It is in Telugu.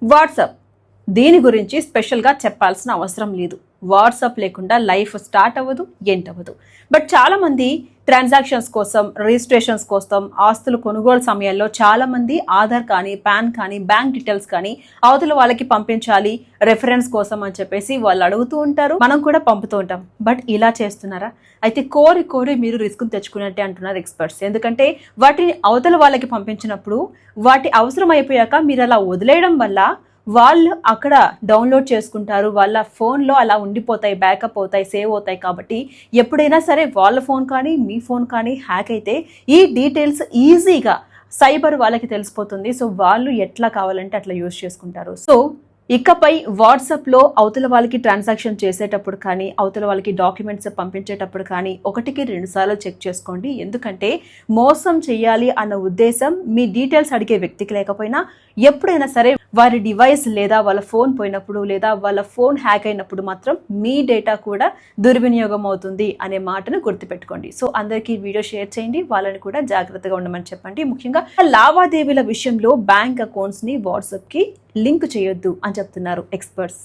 వాట్సాప్ దీని గురించి స్పెషల్గా చెప్పాల్సిన అవసరం లేదు. వాట్సాప్ లేకుండా లైఫ్ స్టార్ట్ అవ్వదు, ఎండ్ అవ్వదు. బట్ చాలామంది ట్రాన్సాక్షన్స్ కోసం, రిజిస్ట్రేషన్స్ కోసం, ఆస్తులు కొనుగోలు సమయాల్లో చాలామంది ఆధార్ కానీ, పాన్ కానీ, బ్యాంక్ డీటెయిల్స్ కానీ అవతల వాళ్ళకి పంపించాలి రెఫరెన్స్ కోసం అని చెప్పేసి వాళ్ళు అడుగుతూ ఉంటారు. మనం కూడా పంపుతూ ఉంటాం. బట్ ఇలా చేస్తున్నారా? అయితే కోరి కోరి మీరు రిస్క్ తెచ్చుకున్నట్టే అంటున్నారు ఎక్స్పర్ట్స్. ఎందుకంటే వాటిని అవతల వాళ్ళకి పంపించినప్పుడు వాటి అవసరం అయిపోయాక మీరు అలా వదిలేయడం వల్ల వాళ్ళు అక్కడ డౌన్లోడ్ చేసుకుంటారు, వాళ్ళ ఫోన్లో అలా ఉండిపోతాయి, బ్యాకప్ అవుతాయి, సేవ్ అవుతాయి. కాబట్టి ఎప్పుడైనా సరే వాళ్ళ ఫోన్ కానీ మీ ఫోన్ కానీ హ్యాక్ అయితే ఈ డీటెయిల్స్ ఈజీగా సైబర్ వాళ్ళకి తెలిసిపోతుంది. సో వాళ్ళు ఎట్లా కావాలంటే అట్లా యూజ్ చేసుకుంటారు. సో ఇకపై వాట్సాప్లో అవతల వాళ్ళకి ట్రాన్సాక్షన్ చేసేటప్పుడు కానీ, అవతల వాళ్ళకి డాక్యుమెంట్స్ పంపించేటప్పుడు కానీ 1-2 సార్లు చెక్ చేసుకోండి. ఎందుకంటే మోసం చేయాలి అన్న ఉద్దేశం మీ డీటెయిల్స్ అడిగే వ్యక్తికి లేకపోయినా ఎప్పుడైనా సరే వారి డివైస్ లేదా వాళ్ళ ఫోన్ పోయినప్పుడు లేదా వాళ్ళ ఫోన్ హ్యాక్ అయినప్పుడు మాత్రం మీ డేటా కూడా దుర్వినియోగం అవుతుంది అనే మాటను గుర్తుపెట్టుకోండి. సో అందరికీ వీడియో షేర్ చేయండి, వాళ్ళని కూడా జాగ్రత్తగా ఉండమని చెప్పండి. ముఖ్యంగా లావాదేవీల విషయంలో బ్యాంక్ అకౌంట్స్ని వాట్సాప్కి లింక్ చేయొద్దు అని చెప్తున్నారు ఎక్స్పర్ట్స్.